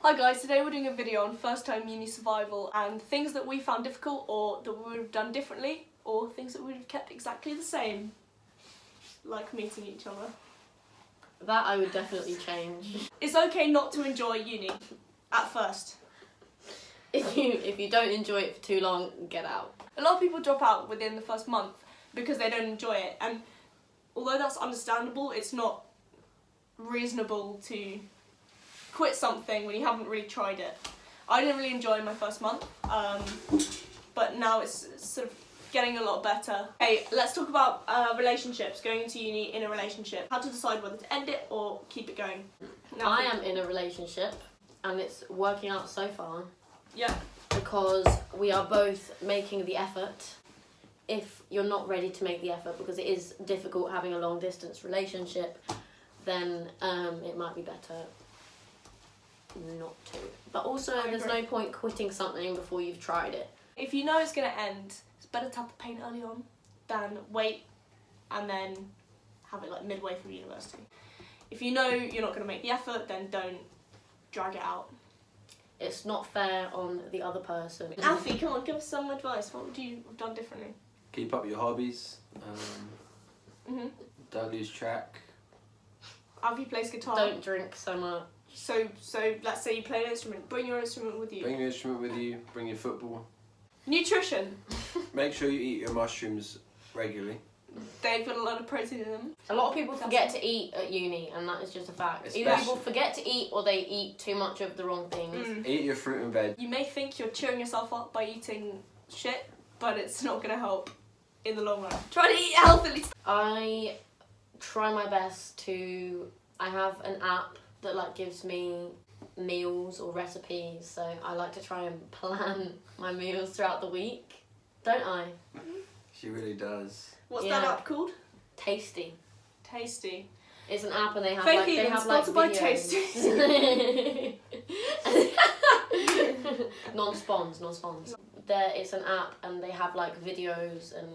Hi guys, today we're doing a video on first time uni survival and things that we found difficult or that we would have done differently or things that we would have kept exactly the same. Like meeting each other. That I would definitely change. It's okay not to enjoy uni at first. If you don't enjoy it for too long, get out. A lot of people drop out within the first month because they don't enjoy it, and although that's understandable, it's not reasonable to quit something when you haven't really tried it. I didn't really enjoy my first month, but now it's sort of getting a lot better. Hey, let's talk about relationships, going into uni in a relationship. How to decide whether to end it or keep it going. Now, I am in a relationship and it's working out so far. Yeah. Because we are both making the effort. If you're not ready to make the effort, because it is difficult having a long distance relationship, then it might be better not to. But also there's no point quitting something before you've tried it. If you know it's going to end, it's better to have the pain early on than wait and then have it like midway through university. If you know you're not going to make the effort, then don't drag it out. It's not fair on the other person. Alfie, come on, give us some advice. What would you have done differently? Keep up your hobbies. Don't lose track. Alfie plays guitar. Don't drink so much. So let's say you play an instrument. Bring your instrument with you. Bring your instrument with you. Bring your football. Nutrition. Make sure you eat your mushrooms regularly. They've got a lot of protein in them. A lot of people forget to eat at uni, and that is just a fact. Either people forget to eat or they eat too much of the wrong things. Eat your fruit and veg. You may think you're cheering yourself up by eating shit, but it's not going to help in the long run. Try to eat healthily. I try my best to... I have an app that like gives me meals or recipes, so I like to try and plan my meals throughout the week. Don't I? She really does. What's that app called? Tasty. Tasty. It's an app and they have Thank like you, they have like sponsored by videos. Tasty. non-spons. It's an app and they have like videos and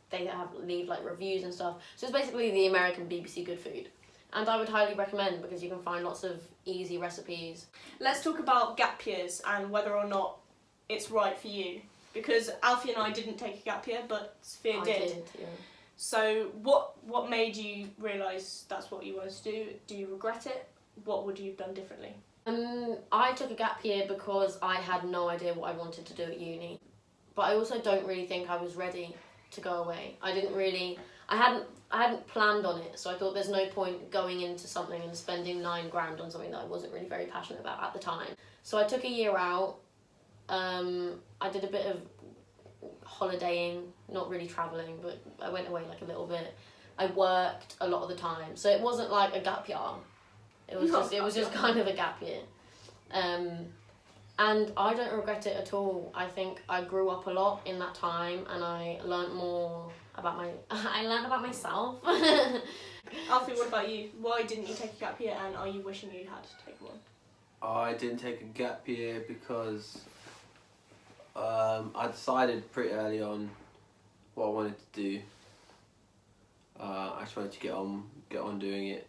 they leave like reviews and stuff. So it's basically the American BBC Good Food. And I would highly recommend because you can find lots of easy recipes. Let's talk about gap years and whether or not it's right for you. Because Alfie and I didn't take a gap year, but Sophia did. Yeah. So what made you realise that's what you wanted to do? Do you regret it? What would you have done differently? I took a gap year because I had no idea what I wanted to do at uni. But I also don't really think I was ready to go away. I hadn't planned on it, so I thought there's no point going into something and spending $9 grand on something that I wasn't really very passionate about at the time. So I took a year out. I did a bit of holidaying, not really travelling, but I went away like a little bit. I worked a lot of the time, so it wasn't like a gap year. It was just kind of a gap year. And I don't regret it at all. I think I grew up a lot in that time and I learnt more about myself. Alfie, what about you? Why didn't you take a gap year and are you wishing you had to take one? I didn't take a gap year because I decided pretty early on what I wanted to do. I just wanted to get on doing it.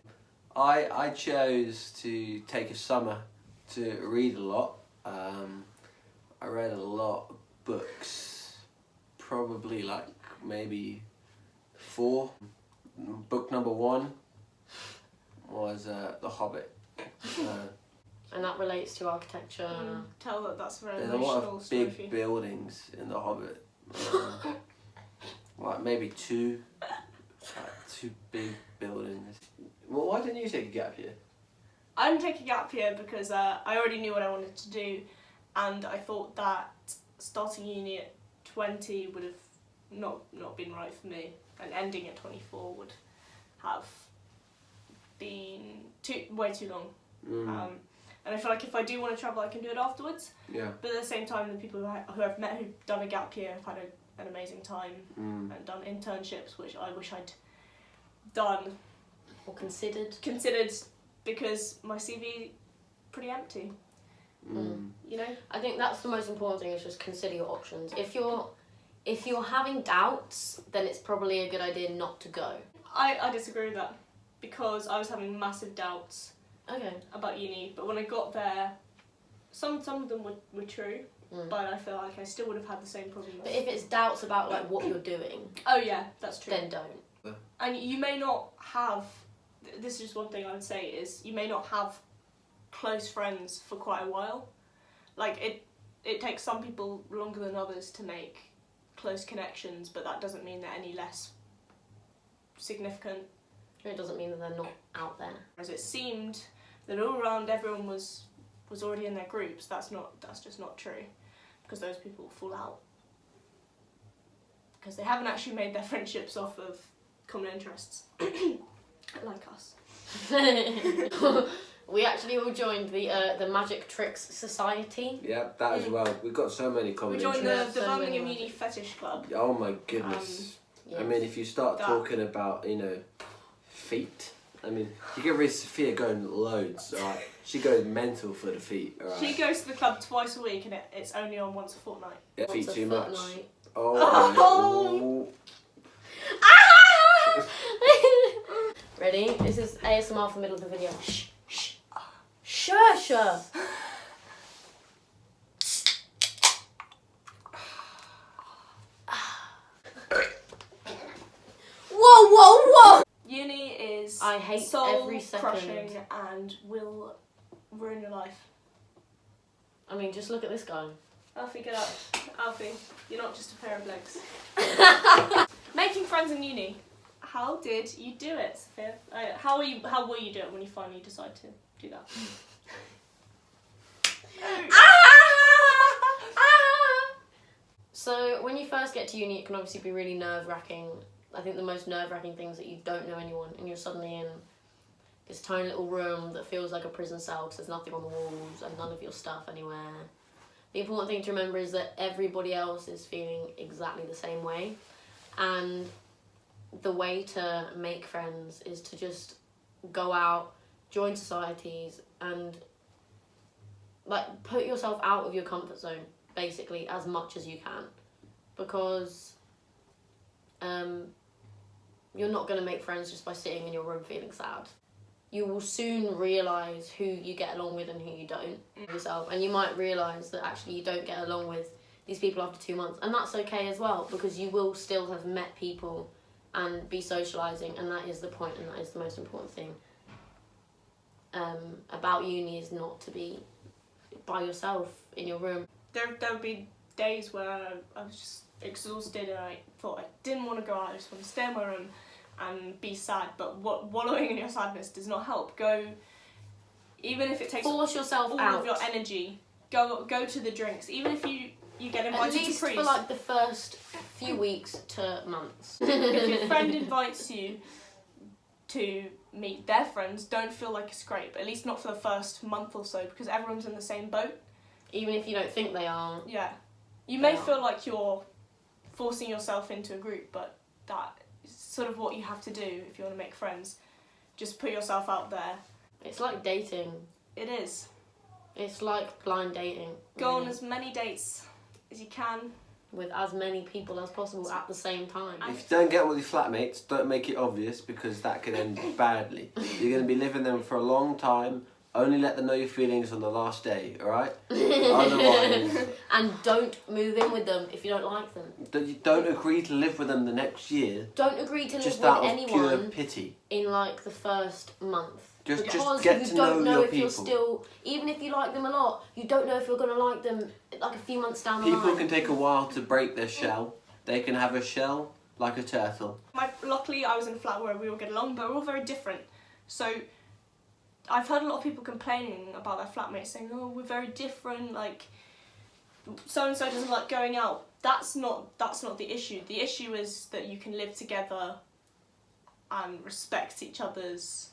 I chose to take a summer to read a lot. I read a lot of books, probably like maybe 4. Book number 1 was The Hobbit. And that relates to architecture. Tell that's very There's emotional. a lot of big buildings in The Hobbit. Like maybe 2 big buildings. Well, why didn't you take a gap year? I didn't take a gap year because I already knew what I wanted to do, and I thought that starting uni at 20 would have not been right for me, and ending at 24 would have been way too long. And I feel like if I do want to travel, I can do it afterwards. Yeah. But at the same time, the people who I've met who've done a gap year have had an amazing time and done internships, which I wish I'd done Or considered. Because my CV pretty empty. You know? I think that's the most important thing, is just consider your options. If you're having doubts, then it's probably a good idea not to go. I disagree with that because I was having massive doubts Okay. about uni, but when I got there, some of them were true, but I feel like I still would have had the same problems. But if it's doubts about like what you're doing, oh yeah, that's true. then don't. And you may not have. This is just one thing I would say is you may not have close friends for quite a while. Like it takes some people longer than others to make close connections, but that doesn't mean they're any less significant. It doesn't mean that they're not out there. As it seemed that all around everyone was already in their groups. That's just not true, because those people fall out because they haven't actually made their friendships off of common interests like us. We actually all joined the Magic Tricks Society. Yeah, that as well. We've got so many common We joined interests. the So many Birmingham ones. Uni Fetish Club. Oh my goodness. Yes. I mean, if you start talking about, feet, I mean, you get rid of Sophia going loads, alright? She goes mental for the feet, alright? She goes to the club twice a week and it's only on once a fortnight. Yeah, Once feet a too much. fortnight. Oh. Ready? This is ASMR for the middle of the video. Shh, shh. Shush! Whoa, whoa, whoa! Uni is I hate soul every second. crushing and will ruin your life. I mean, just look at this guy. Alfie, get up. Alfie, you're not just a pair of legs. Making friends in uni. How did you do it, Sophia? How will you do it when you finally decide to do that? So, when you first get to uni, it can obviously be really nerve-wracking. I think the most nerve-wracking thing is that you don't know anyone and you're suddenly in this tiny little room that feels like a prison cell because there's nothing on the walls and none of your stuff anywhere. The important thing to remember is that everybody else is feeling exactly the same way, and the way to make friends is to just go out, join societies, and like put yourself out of your comfort zone basically as much as you can, because you're not going to make friends just by sitting in your room feeling sad. You will soon realise who you get along with and who you don't yourself, and you might realise that actually you don't get along with these people after 2 months, and that's okay as well, because you will still have met people and be socialising, and that is the point, and that is the most important thing about uni, is not to be by yourself in your room. There would be days where I was just exhausted and I thought I didn't want to go out, I just want to stay in my room and be sad, but wallowing in your sadness does not help. Go, even if it takes Force yourself all out. of your energy, go to the drinks, even if you get invited At least to Prees. for like the first few weeks to months. If your friend invites you to meet their friends, don't feel like a scrape, at least not for the first month or so, because everyone's in the same boat. Even if you don't think they are. Yeah. You may Yeah. feel like you're forcing yourself into a group, but that is sort of what you have to do if you want to make friends. Just put yourself out there. It's like dating. It is. It's like blind dating. Go on really, as many dates as you can. with as many people as possible at the same time. If you don't get on with your flatmates, don't make it obvious, because that could end badly. You're going to be living them for a long time. Only let them know your feelings on the last day, alright? Otherwise, And don't move in with them if you don't like them. you don't agree to live with them the next year, Don't agree to live just with out of pure anyone pity. in like the first month. Just Because get you to don't know know your if you're people. still, even if you like them a lot, you don't know if you're going to like them like a few months down the People line. can take a while to break their shell. They can have a shell like a turtle. Luckily, I was in a flat where we all get along, but we're all very different. So I've heard a lot of people complaining about their flatmates, saying, "Oh, we're very different. Like, so and so doesn't like going out." That's not the issue. The issue is that you can live together and respect each other's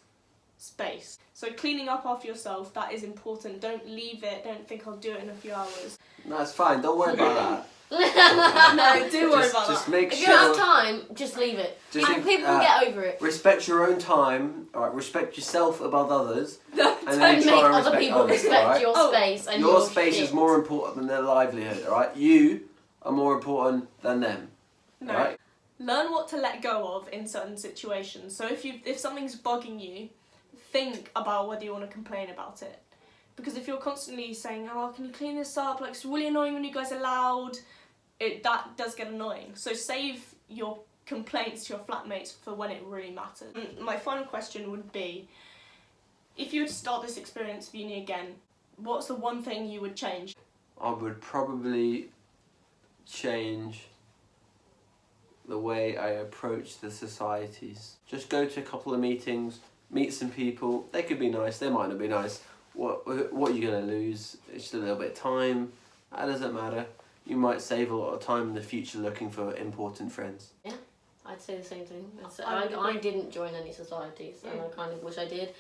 space. So cleaning up after yourself, that is important. Don't leave it. Don't think I'll do it in a few hours. No, it's fine. Don't worry about that. No, do worry about Just that. make If you don't have sure. time, just leave it. Just And people will get over it. Respect your own time. Alright, respect yourself above others. Don't And then Don't try make and other respect people others, respect alright? your Oh, space and Your space shit. is more important than their livelihood, alright? You are more important than them. No. Alright? Learn what to let go of in certain situations. So if something's bugging you, think about whether you want to complain about it. Because if you're constantly saying, oh, can you clean this up, like it's really annoying when you guys are loud, that does get annoying. So save your complaints to your flatmates for when it really matters. And my final question would be, if you were to start this experience of uni again, what's the one thing you would change? I would probably change the way I approach the societies. Just go to a couple of meetings, meet some people. They could be nice, they might not be nice. What are you going to lose? It's just a little bit of time. That doesn't matter. You might save a lot of time in the future looking for important friends. Yeah, I'd say the same thing. I didn't join any societies, and I kind of wish I did.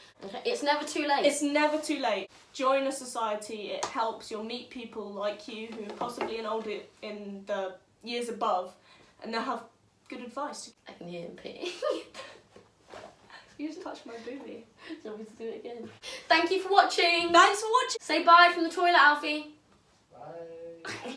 It's never too late. It's never too late. Join a society, it helps. You'll meet people like you who are possibly in the years above, and they'll have good advice. I can hear him peeing. You just touched my booby. Do you want me to do it again? Thank you for watching. Thanks for watching. Say bye from the toilet, Alfie.